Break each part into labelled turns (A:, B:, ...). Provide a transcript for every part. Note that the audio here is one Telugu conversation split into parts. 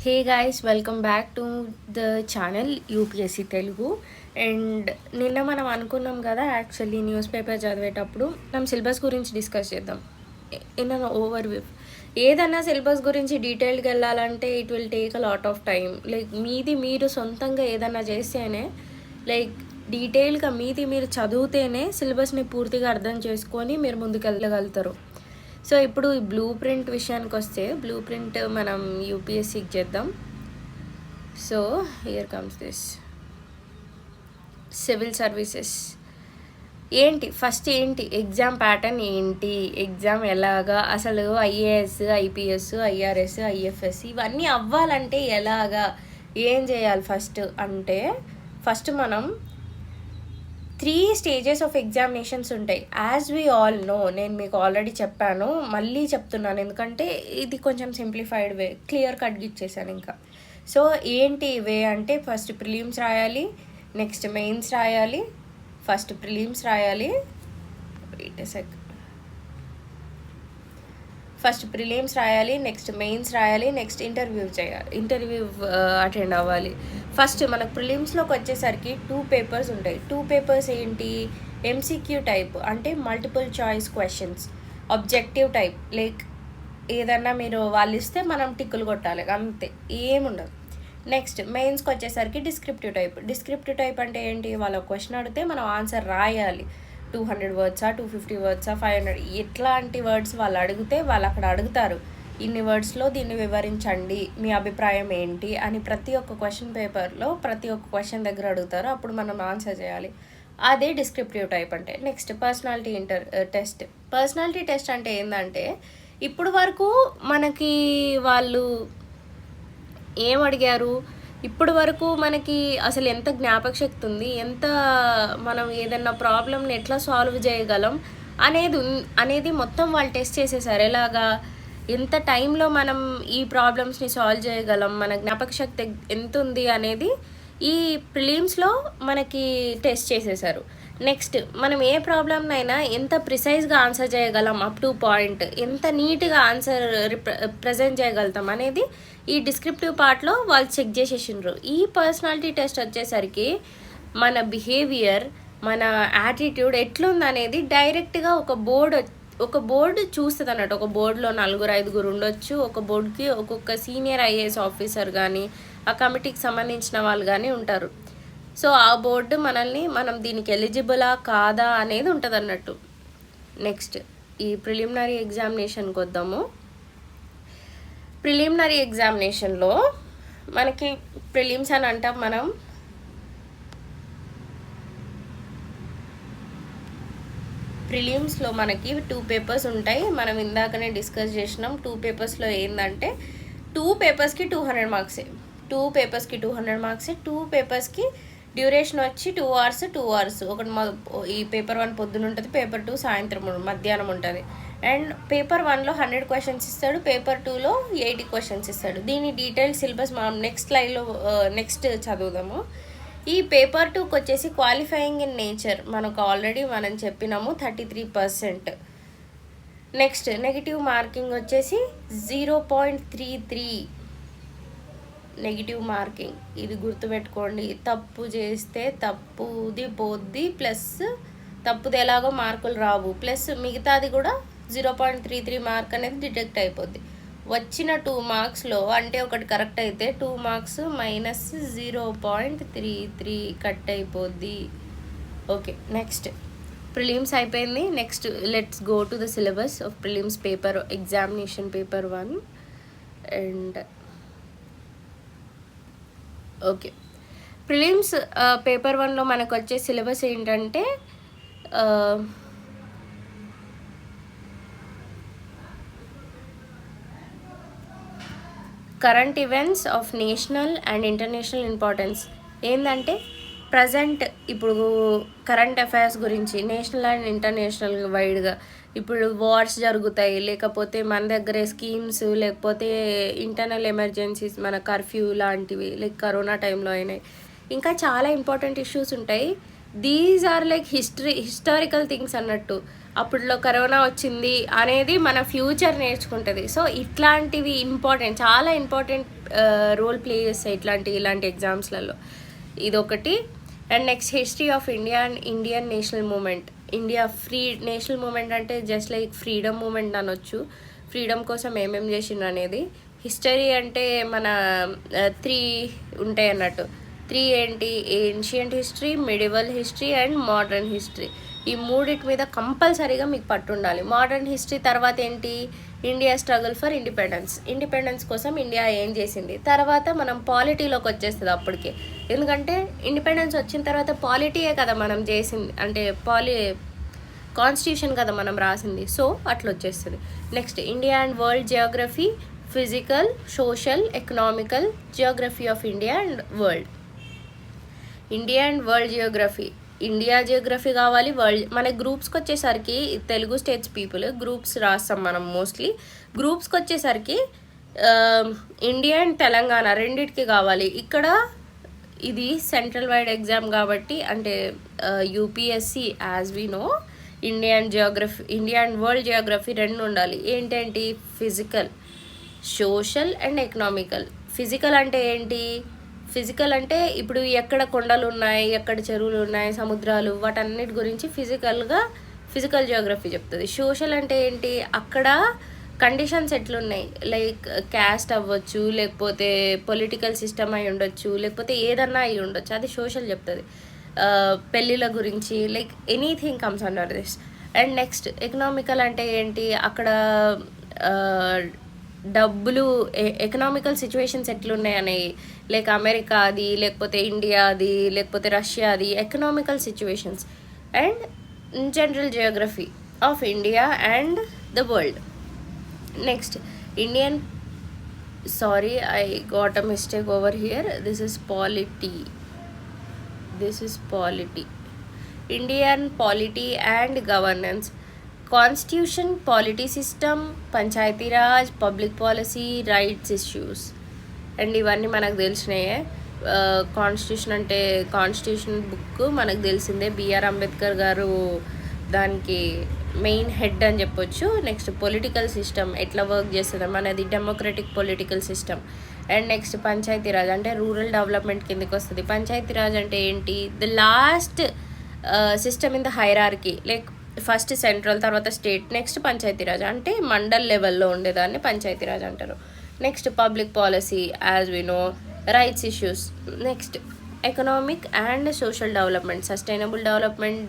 A: Hey guys, welcome back to the channel UPSC Telugu. And నిన్న మనం అనుకున్నాం కదా, యాక్చువల్లీ న్యూస్ పేపర్ చదివేటప్పుడు మనం సిలబస్ గురించి డిస్కస్ చేద్దాం ఇన్ అన్ ఓవర్ వ్యూ. ఏదన్నా సిలబస్ గురించి డీటెయిల్గా వెళ్ళాలంటే it will take a lot of time. Like మీరు సొంతంగా ఏదన్నా చేస్తేనే, లైక్ డీటెయిల్గా మీరు చదివితేనే సిలబస్ని పూర్తిగా అర్థం చేసుకొని మీరు ముందుకు వెళ్ళగలుగుతారు. సో ఇప్పుడు ఈ బ్లూ ప్రింట్ విషయానికి వస్తే, బ్లూ ప్రింట్ మనం యూపీఎస్సీకి చేద్దాం. So here comes this civil services. First ఏంటి ఎగ్జామ్ ప్యాటర్న్ ఏంటి, ఎగ్జామ్ ఎలాగా, అసలు ఐఏఎస్, ఐపీఎస్, ఐఆర్ఎస్, ఐఎఫ్ఎస్ ఇవన్నీ అవ్వాలంటే ఎలాగా, ఏం చేయాలి ఫస్ట్ అంటే, ఫస్ట్ మనం 3 stages ఆఫ్ ఎగ్జామినేషన్స్ ఉంటాయి. యాజ్ వీ ఆల్ నో, నేను మీకు ఆల్రెడీ చెప్పాను, మళ్ళీ చెప్తున్నాను ఎందుకంటే ఇది కొంచెం సింప్లిఫైడ్ వే, క్లియర్ కట్గా ఇచ్చేసాను ఇంకా. సో ఏంటి వే అంటే, ఫస్ట్ ప్రిలిమ్స్ రాయాలి, నెక్స్ట్ మెయిన్స్ రాయాలి, ఫస్ట్ ప్రిలిమ్స్ రాయాలి, ఫస్ట్ ప్రిలిమ్స్ రాయాలి, నెక్స్ట్ మెయిన్స్ రాయాలి, నెక్స్ట్ ఇంటర్వ్యూ అటెండ్ అవ్వాలి. ఫస్ట్ మనకు ప్రిలిమ్స్లోకి వచ్చేసరికి 2 papers ఉంటాయి. 2 papers ఏంటి, ఎంసీక్యూ టైప్ అంటే multiple choice questions, objective type, like ఏదన్నా మీరు వాళ్ళు ఇస్తే మనం టిక్కులు కొట్టాలి అంతే, ఏముండదు. నెక్స్ట్ మెయిన్స్కి వచ్చేసరికి డిస్క్రిప్టివ్ టైప్ అంటే ఏంటి, వాళ్ళ క్వశ్చన్ అడిగితే మనం ఆన్సర్ రాయాలి. 200 వర్డ్సా, 250 వర్డ్సా, 500 ఎట్లాంటి వర్డ్స్ వాళ్ళు అడిగితే వాళ్ళు అక్కడ అడుగుతారు, ఇన్ని వర్డ్స్లో దీన్ని వివరించండి, మీ అభిప్రాయం ఏంటి అని ప్రతి ఒక్క క్వశ్చన్ పేపర్లో ప్రతి ఒక్క క్వశ్చన్ దగ్గర అడుగుతారు. అప్పుడు మనం ఆన్సర్ చేయాలి. అదే డిస్క్రిప్టివ్ టైప్ అంటే. Next personality test. Personality test అంటే ఏంటంటే, ఇప్పుడు వరకు మనకి వాళ్ళు ఏం అడిగారు, ఇప్పుడు వరకు మనకి అసలు ఎంత జ్ఞాపక శక్తి ఉంది, ఎంత మనం ఏదన్నా ప్రాబ్లమ్ని ఎట్లా సాల్వ్ చేయగలం అనేది మొత్తం వాళ్ళు టెస్ట్ చేసేసారు. ఎలాగా, ఎంత టైంలో మనం ఈ ప్రాబ్లమ్స్ని సాల్వ్ చేయగలం, మన జ్ఞాపక శక్తి ఎంత ఉంది అనేది ఈ ప్రిలిమ్స్లో మనకి టెస్ట్ చేసేసారు. నెక్స్ట్ మనం ఏ ప్రాబ్లమ్నైనా ఎంత ప్రిసైజ్గా ఆన్సర్ చేయగలం, అప్ టు పాయింట్ ఎంత నీట్గా ఆన్సర్ ప్రజెంట్ చేయగలుగుతాం అనేది ఈ డిస్క్రిప్టివ్ పార్ట్లో వాళ్ళు చెక్ చేసేసిండ్రు. ఈ పర్సనాలిటీ టెస్ట్ వచ్చేసరికి మన బిహేవియర్, మన యాటిట్యూడ్ ఎట్లుంది అనేది డైరెక్ట్గా ఒక బోర్డు చూస్తుంది అన్నట్టు. ఒక బోర్డులో 4-5 ఉండొచ్చు. ఒక బోర్డుకి ఒక్కొక్క సీనియర్ ఐఏఎస్ ఆఫీసర్ కానీ, ఆ కమిటీకి సంబంధించిన వాళ్ళు కానీ ఉంటారు. సో ఆ బోర్డు మనం దీనికి ఎలిజిబులా కాదా అనేది ఉంటుంది అన్నట్టు. నెక్స్ట్ ఈ ప్రిలిమినరీ ఎగ్జామినేషన్కి వద్దాము. ప్రిలిమినరీ ఎగ్జామినేషన్లో మనకి ప్రిలిమ్స్ అని అంటాం మనం. ప్రిలిమ్స్లో మనకి 2 papers ఉంటాయి. మనం ఇందాకనే డిస్కస్ చేసినాం. 2 papersలో ఏంటంటే 2 papersకి 200 మార్క్సే. 2 papersకి 200 మార్క్సే. 2 papersకి డ్యూరేషన్ వచ్చి 2 hours 2 hours. ఒకటి ఈ పేపర్ 1 పొద్దున ఉంటుంది, పేపర్ 2 సాయంత్రం మధ్యాహ్నం ఉంటుంది. అండ్ పేపర్ 1లో 100 questions ఇస్తాడు, పేపర్ 2లో 80 questions ఇస్తాడు. దీని డీటెయిల్ సిలబస్ మనం నెక్స్ట్ చదువుదాము. ఈ పేపర్ 2కి వచ్చేసి క్వాలిఫైయింగ్ ఇన్ నేచర్ మనకు ఆల్రెడీ మనం చెప్పినాము 33%. నెక్స్ట్ నెగిటివ్ మార్కింగ్ వచ్చేసి 0.33 నెగిటివ్ మార్కింగ్. ఇది గుర్తుపెట్టుకోండి. తప్పు చేస్తే తప్పుది పోద్ది, ప్లస్ తప్పుది ఎలాగో మార్కులు రావు, ప్లస్ మిగతాది కూడా 0.33 మార్క్ అనేది డిడక్ట్ అయిపోద్ది. వచ్చిన 2 మార్క్స్లో అంటే ఒకటి కరెక్ట్ అయితే 2 మార్క్స్ మైనస్ 0.33 కట్ అయిపోద్ది. ఓకే, నెక్స్ట్ ప్రిలిమ్స్ అయిపోయింది. Next let's go to the syllabus of prelims paper examination paper 1. And okay, prelims paper 1లో మనకు వచ్చే సిలబస్ ఏంటంటే, current events of national and international importance. ఏంటంటే ప్రజెంట్ ఇప్పుడు కరెంట్ అఫైర్స్ గురించి నేషనల్ అండ్ ఇంటర్నేషనల్ వైడ్గా ఇప్పుడు వార్స్ జరుగుతాయి, లేకపోతే మన దగ్గరే స్కీమ్స్, లేకపోతే ఇంటర్నల్ ఎమర్జెన్సీస్, మన కర్ఫ్యూ లాంటివి, లైక్ కరోనా టైంలో అయినాయి. ఇంకా చాలా ఇంపార్టెంట్ ఇష్యూస్ ఉంటాయి. These are like historical things అన్నట్టు. అప్పుడులో కరోనా వచ్చింది అనేది మన ఫ్యూచర్ నేర్చుకుంటుంది. సో ఇట్లాంటివి ఇంపార్టెంట్, చాలా ఇంపార్టెంట్ రోల్ ప్లే చేస్తాయి ఇలాంటి ఎగ్జామ్స్లలో. ఇదొకటి. And next history of India and Indian national movement. India national movement అంటే జస్ట్ లైక్ ఫ్రీడమ్ మూమెంట్ అనొచ్చు. ఫ్రీడమ్ కోసం ఏమేమి చేసిండ్రు అనేది. హిస్టరీ అంటే మన 3 ఉంటాయి అన్నట్టు. 3 ఏంటి? Ancient history, medieval history and modern history. ఈ మూడిటి మీద కంపల్సరీగా మీకు పట్టు ఉండాలి. మోడర్న్ హిస్టరీ తర్వాత ఏంటి? ఇండియా స్ట్రగుల్ ఫర్ ఇండిపెండెన్స్ కోసం ఇండియా ఏం చేసింది. తర్వాత మనం పాలిటీలోకి వచ్చేస్తుంది అప్పటికే. ఎందుకంటే ఇండిపెండెన్స్ వచ్చిన తర్వాత పాలిటీయే కదా మనం చేసింది, అంటే కాన్స్టిట్యూషన్ కదా మనం రాసింది. సో అట్లా వచ్చేస్తుంది. Next India and world Geography, physical, social, economical, Geography of India and world. India and world Geography, India Geography కావాలి. వరల్డ్ మన గ్రూప్స్కి వచ్చేసరికి తెలుగు స్టేట్స్ పీపుల్ గ్రూప్స్ రాస్తాం మనం మోస్ట్లీ. గ్రూప్స్కి వచ్చేసరికి ఇండియా అండ్ తెలంగాణ రెండిటికి కావాలి. ఇక్కడ ఇది సెంట్రల్ వైడ్ ఎగ్జామ్ కాబట్టి, అంటే UPSC as we know India and world geography 2 ఉండాలి. ఏంటంటే physical, social and economical. Physical అంటే ఏంటి? ఫిజికల్ అంటే ఇప్పుడు ఎక్కడ కొండలు ఉన్నాయి, ఎక్కడ చెరువులు ఉన్నాయి, సముద్రాలు, వాటన్నిటి గురించి ఫిజికల్ జియోగ్రఫీ చెప్తుంది. సోషల్ అంటే ఏంటి? అక్కడ కండిషన్స్ ఎట్లున్నాయి, లైక్ క్యాస్ట్ అవ్వచ్చు, లేకపోతే పొలిటికల్ సిస్టమ్ అయి ఉండొచ్చు, లేకపోతే ఏదన్నా అయి ఉండొచ్చు, అది సోషల్ చెప్తుంది. పెళ్ళిళ్ళ గురించి, like anything comes under this. And next economical అంటే ఏంటి? అక్కడ డబ్బులు, ఎకనామికల్ సిచ్యువేషన్స్ ఎట్లున్నాయి అనేవి, లైక్ అమెరికాది, లేకపోతే ఇండియాది, లేకపోతే రష్యాది economical situations. And general geography of India and the world. Next I got a mistake over here. This is polity. Indian polity and governance. Constitution, polity system, Panchayati Raj, public policy, rights issues. And ఇవన్నీ మనకు తెలిసినాయే. కాన్స్టిట్యూషన్ బుక్ మనకు తెలిసిందే. బిఆర్ అంబేద్కర్ గారు దానికి మెయిన్ హెడ్ అని చెప్పొచ్చు. నెక్స్ట్ పొలిటికల్ సిస్టమ్ ఎట్లా వర్క్ చేస్తుంది మనది, democratic political system. And next Panchayati Raj అంటే రూరల్ డెవలప్మెంట్ కిందకి వస్తుంది. పంచాయతీరాజ్ అంటే ఏంటి? The last system in the hierarchy, like first central, తర్వాత స్టేట్, నెక్స్ట్ పంచాయతీరాజ్ అంటే మండల్ లెవెల్లో ఉండేదాన్ని పంచాయతీరాజ్ అంటారు. Next public policy as we know, rights issues. Next economic and social development, sustainable development,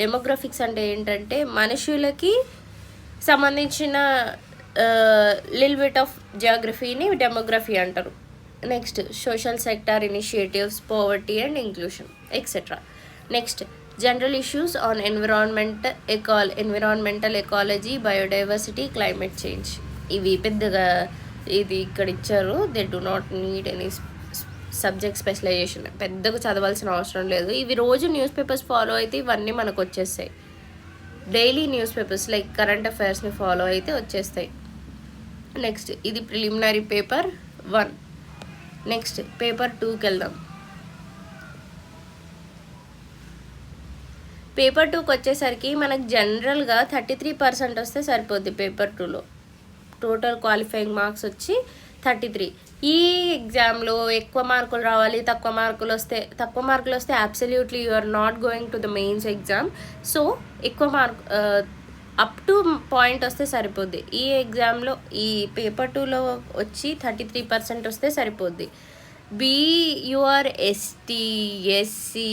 A: demographics అంటే ఏంటంటే మనుషులకి సంబంధించిన లిల్ బిట్ ఆఫ్ జియోగ్రఫీని డెమోగ్రఫీ అంటారు. Next social sector initiatives, poverty and inclusion etcetera. Next general issues on environmental ecology, biodiversity, climate change. ఇవి పెద్దగా ఇది ఇక్కడ ఇచ్చారు. They do not need any subject specialization, పెద్దగా చదవాల్సిన అవసరం లేదు. ఇవి రోజు న్యూస్ పేపర్స్ ఫాలో అయితే ఇవన్నీ మనకు వచ్చేస్తాయి. Daily newspapers like current అఫైర్స్ని ఫాలో అయితే వచ్చేస్తాయి. నెక్స్ట్ ఇది ప్రిలిమినరీ పేపర్ 1. నెక్స్ట్ పేపర్ 2కి వెళ్దాం. పేపర్ 2కి వచ్చేసరికి మనకు జనరల్గా 33% వస్తే సరిపోద్ది. పేపర్ 2లో టోటల్ క్వాలిఫైయింగ్ మార్క్స్ వచ్చి 33. ఈ ఎగ్జామ్లో ఎక్కువ మార్కులు రావాలి, తక్కువ మార్కులు వస్తే absolutely you are not going to the mains exam. So ఎక్కువ అప్ టు పాయింట్ వస్తే సరిపోద్ది. ఈ ఎగ్జామ్లో ఈ పేపర్ 2లో వచ్చి 33% వస్తే సరిపోద్ది. UR ST, SC,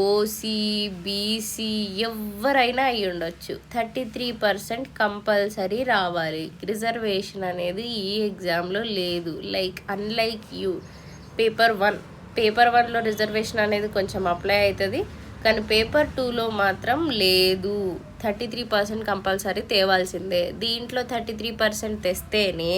A: OC, BC ఎవరైనా అయ్యి ఉండొచ్చు. 33% కంపల్సరీ రావాలి. రిజర్వేషన్ అనేది ఈ ఎగ్జామ్లో లేదు. అన్లైక్ పేపర్ 1లో రిజర్వేషన్ అనేది కొంచెం అప్లై అవుతుంది, కానీ పేపర్ 2లో మాత్రం లేదు. 33% కంపల్సరీ తేవాల్సిందే. దీంట్లో 33% తెస్తేనే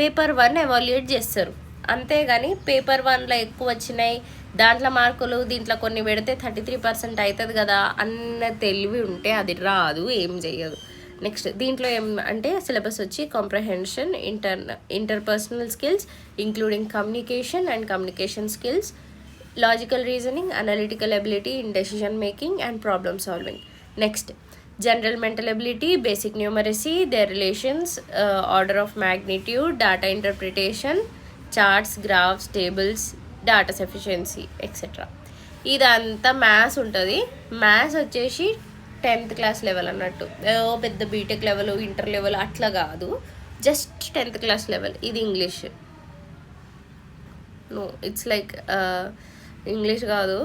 A: పేపర్ 1 ఎవాల్యుయేట్ చేస్తారు. అంతేగాని పేపర్ 1లో ఎక్కువ వచ్చినాయి, దాంట్లో మార్కులు దీంట్లో కొన్ని పెడితే 33% అవుతుంది కదా అన్న తెలివి ఉంటే అది రాదు, ఏం చెయ్యదు. నెక్స్ట్ దీంట్లో ఏం అంటే సిలబస్ వచ్చి comprehension, interpersonal skills including communication skills, logical reasoning, analytical ability in decision making and problem solving. Next general mental ability, basic numeracy, their relations, order of magnitude, data interpretation, charts, graphs, tables, data sufficiency, etc. ఇదంతా మ్యాథ్స్ ఉంటుంది. మ్యాథ్స్ వచ్చేసి 10th క్లాస్ లెవెల్ అన్నట్టు, పెద్ద బీటెక్ లెవెల్, ఇంటర్ లెవెల్ అట్లా కాదు, జస్ట్ 10th క్లాస్ లెవెల్. ఇది English, no it's like English కాదు,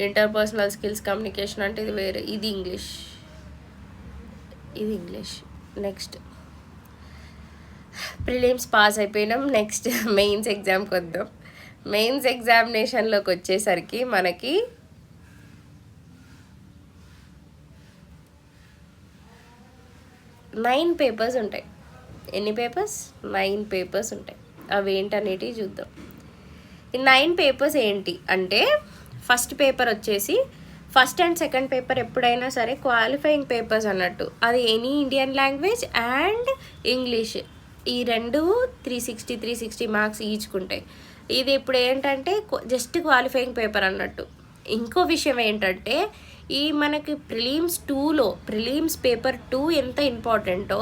A: ఇంటర్పర్సనల్ స్కిల్స్, కమ్యూనికేషన్ అంటే ఇది వేరే, ఇది ఇంగ్లీష్. నెక్స్ట్ ప్రిలిమ్స్ పాస్ అయిపోయినాం. నెక్స్ట్ మెయిన్స్ ఎగ్జామ్కి వద్దాం. మెయిన్స్ ఎగ్జామినేషన్లోకి వచ్చేసరికి మనకి 9 పేపర్స్ ఉంటాయి. ఎన్ని పేపర్స్? 9 పేపర్స్ ఉంటాయి. అవి ఏంటనేటివి చూద్దాం. ఈ 9 పేపర్స్ ఏంటి అంటే, ఫస్ట్ పేపర్ వచ్చేసి, ఫస్ట్ అండ్ సెకండ్ పేపర్ ఎప్పుడైనా సరే క్వాలిఫైయింగ్ పేపర్స్ అన్నట్టు. అది any Indian language and English, ఈ రెండు 360 మార్క్స్ ఈచ్చుకుంటాయి. ఇది ఇప్పుడు ఏంటంటే జస్ట్ క్వాలిఫైయింగ్ పేపర్ అన్నట్టు. ఇంకో విషయం ఏంటంటే, ఈ మనకి ప్రిలిమ్స్ 2లో ప్రిలిమ్స్ పేపర్ 2 ఎంత ఇంపార్టెంటో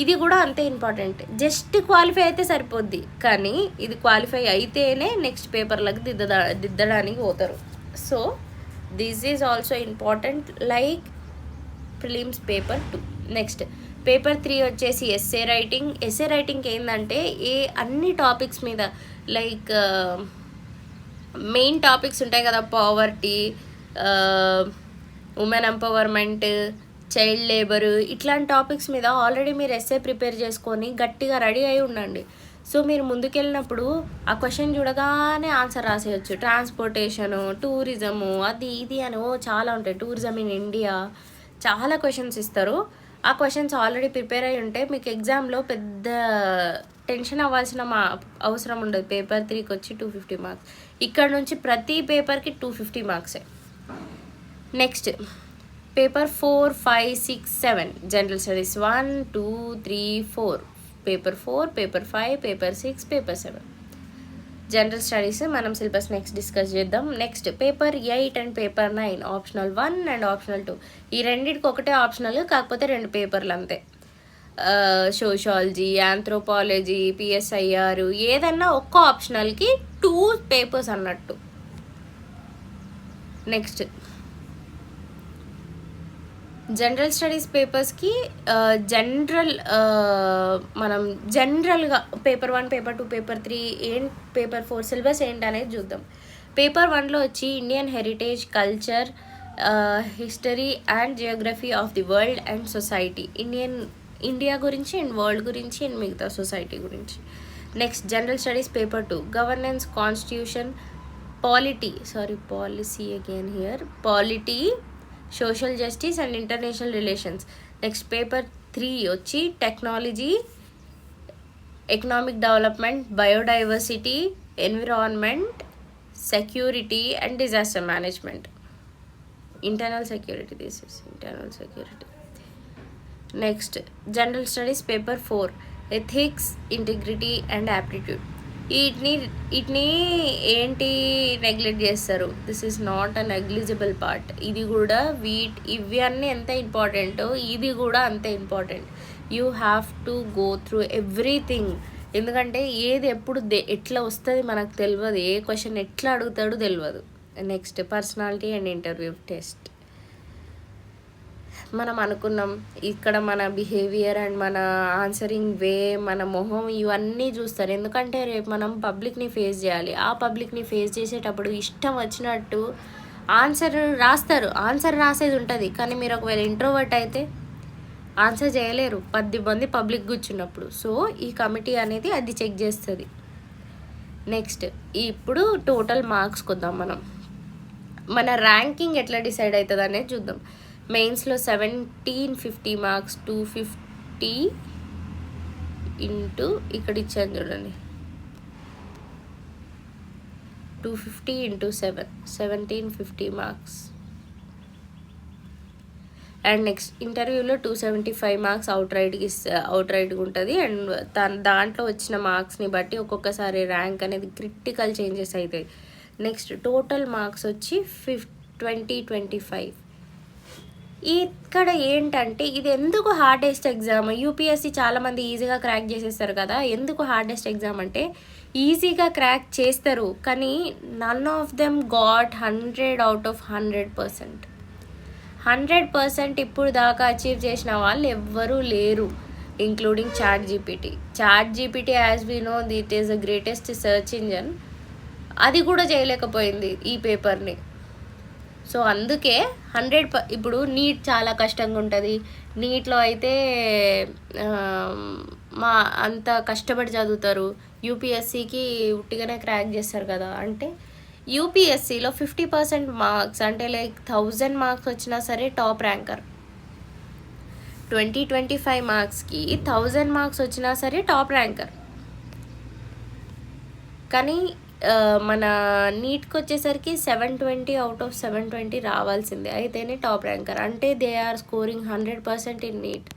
A: ఇది కూడా అంతే ఇంపార్టెంట్. జస్ట్ క్వాలిఫై అయితే సరిపోద్ది, కానీ ఇది క్వాలిఫై అయితేనే నెక్స్ట్ పేపర్లకు దిద్దడానికి పోతారు. So this is also important like prelims paper 2. Next paper 3 వచ్చేసి ఎస్సే రైటింగ్. ఎస్సే రైటింగ్ ఏంటంటే అన్ని టాపిక్స్ మీద, లైక్ మెయిన్ టాపిక్స్ ఉంటాయి కదా, poverty, women empowerment, child labour, ఇట్లాంటి టాపిక్స్ మీద ఆల్రెడీ మీరు ఎస్సే ప్రిపేర్ చేసుకొని గట్టిగా రెడీ అయి ఉండండి. సో మీరు ముందుకెళ్ళినప్పుడు ఆ క్వశ్చన్ చూడగానే ఆన్సర్ రాసేయచ్చు. ట్రాన్స్పోర్టేషను, టూరిజము, అది ఇది అని చాలా ఉంటాయి. టూరిజం ఇన్ ఇండియా చాలా క్వశ్చన్స్ ఇస్తారు. ఆ క్వశ్చన్స్ ఆల్రెడీ ప్రిపేర్ అయి ఉంటే మీకు ఎగ్జామ్లో పెద్ద టెన్షన్ అవ్వాల్సిన అవసరం ఉండదు. పేపర్ 3కి వచ్చి 250 మార్క్స్. ఇక్కడ నుంచి ప్రతి పేపర్కి 250 మార్క్సే. Next paper 4, 5, 6, 7 general studies 1, 2, 3, 4. Paper 4, paper 5, paper 6, paper 7 general studies. మనం సిలబస్ నెక్స్ట్ డిస్కస్ చేద్దాం. Next paper 8 and paper 9 optional 1 and optional 2. ఈ రెండింటికి ఒకటే ఆప్షనల్, కాకపోతే 2 పేపర్లు అంతే. సోషాలజీ, ఆంథ్రోపాలజీ, పిఎస్ఐఆర్, ఏదన్నా ఒక్క ఆప్షనల్కి 2 పేపర్స్ అన్నట్టు. నెక్స్ట్ జనరల్ స్టడీస్ పేపర్స్కి మనం జనరల్గా paper 1, paper 2, paper 3 paper 4 syllabus ఏంటనేది చూద్దాం. పేపర్ 1లో వచ్చి Indian heritage, culture, history and Geography of the world and society. India గురించి అండ్ వరల్డ్ గురించి అండ్ మిగతా సొసైటీ గురించి. Next general studies paper 2 governance, constitution, polity, social justice and international relations. Next paper 3 వచ్చి technology, economic development, biodiversity, environment, security and disaster management. Internal security. Next general studies paper 4 ethics, integrity and aptitude. వీటిని ఏంటి నెగ్లెక్ట్ చేస్తారు? This is not a negligible part. ఇది కూడా ఇవి అన్నీ ఎంత ఇంపార్టెంటో ఇది కూడా అంతే important. You have to go through everything. ఎందుకంటే ఏది ఎప్పుడు ఎట్లా వస్తుంది మనకు తెలియదు, ఏ క్వశ్చన్ ఎట్లా అడుగుతాడో తెలియదు. Next personality and interview test. మనం అనుకున్నాం ఇక్కడ మన బిహేవియర్ అండ్ మన ఆన్సరింగ్ వే, మన మొహం, ఇవన్నీ చూస్తారు. ఎందుకంటే రేపు మనం పబ్లిక్ని ఫేస్ చేయాలి. ఆ పబ్లిక్ని ఫేస్ చేసేటప్పుడు ఇష్టం వచ్చినట్టు ఆన్సర్ రాస్తారు. ఆన్సర్ రాసేది ఉంటుంది, కానీ మీరు ఒకవేళ ఇంట్రోవర్ట్ అయితే ఆన్సర్ చేయలేరు 10 మంది పబ్లిక్ కూర్చున్నప్పుడు. సో ఈ కమిటీ అనేది అది చెక్ చేస్తుంది. నెక్స్ట్ ఇప్పుడు టోటల్ మార్క్స్కి వద్దాం. మన ర్యాంకింగ్ ఎట్లా డిసైడ్ అవుతుంది అనేది చూద్దాం. మెయిన్స్లో 1750 మార్క్స్, 250 ఇంటూ ఇక్కడ ఇచ్చాను చూడండి, 250 ఇంటూ 7, 1750 మార్క్స్. అండ్ నెక్స్ట్ ఇంటర్వ్యూలో 275 మార్క్స్ అవుట్ రైట్గా ఉంటుంది. అండ్ దాంట్లో వచ్చిన మార్క్స్ని బట్టి ఒక్కొక్కసారి ర్యాంక్ అనేది క్రిటికల్ చేంజెస్ అవుతాయి. నెక్స్ట్ టోటల్ మార్క్స్ వచ్చి 2025. ఇక్కడ ఏంటంటే ఇది ఎందుకు హార్డెస్ట్ ఎగ్జామ్, యూపీఎస్సీ చాలామంది ఈజీగా క్రాక్ చేసేస్తారు కదా, ఎందుకు హార్డెస్ట్ ఎగ్జామ్ అంటే ఈజీగా క్రాక్ చేస్తారు కానీ నన్ ఆఫ్ దెమ్ గాట్ 100/100%. 100% ఇప్పుడు దాకా అచీవ్ చేసిన వాళ్ళు ఎవ్వరూ లేరు, including Chat GPT as we know it is the greatest search engine. అది కూడా చేయలేకపోయింది ఈ పేపర్ని. సో అందుకే ఇప్పుడు నీట్ చాలా కష్టంగా ఉంటుంది. నీట్లో అయితే మా అంత కష్టపడి చదువుతారు, యూపీఎస్సీకి ఉట్టిగానే క్రాక్ చేస్తారు కదా. అంటే యూపీఎస్సీలో 50% మార్క్స్ అంటే లైక్ 1000 మార్క్స్ వచ్చినా సరే టాప్ ర్యాంకర్, 25 మార్క్స్కి 1000 మార్క్స్ వచ్చినా సరే టాప్ ర్యాంకర్. కానీ మన నీట్కి వచ్చేసరికి 720/720 రావాల్సిందే, అయితేనే టాప్ ర్యాంకర్. అంటే they are scoring 100% in NEET.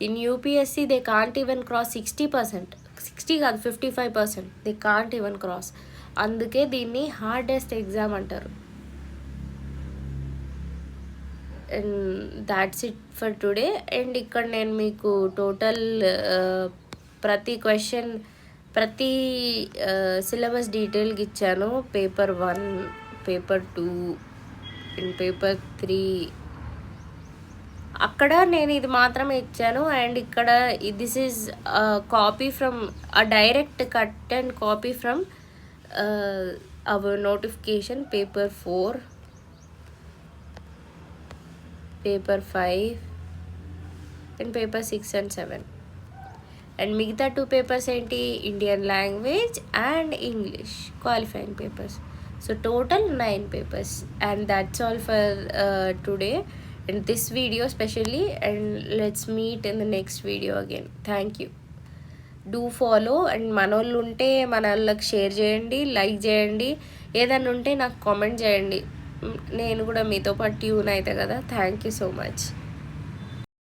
A: In UPSC they can't even cross 60%, 60 కాదు 55%, దే కాంట్ ఈవెన్ క్రాస్. అందుకే దీన్ని హార్డెస్ట్ ఎగ్జామ్ అంటారు. And that's it for today. And ఇక్కడ నేను మీకు టోటల్ ప్రతి క్వశ్చన్ ప్రతి సిలబస్ డీటెయిల్గా ఇచ్చాను. పేపర్ 1, పేపర్ 2 అండ్ పేపర్ 3 అక్కడ నేను ఇది మాత్రమే ఇచ్చాను. అండ్ ఇక్కడ this is copy from direct cut and copy from our notification. Paper 4, paper 5 and paper 6 and 7. And మిగతా 2 పేపర్స్ ఏంటి, Indian language and English qualifying papers. So total 9 papers. And that's all for today and this video specially. And let's meet in the next video again. Thank you. Do follow. And మన వాళ్ళు ఉంటే మన వాళ్ళకి షేర్ చేయండి, లైక్ చేయండి, ఏదైనా ఉంటే నాకు కామెంట్ చేయండి, నేను కూడా మీతో పాటు ట్యూన్ అవుతా కదా. Thank you so much.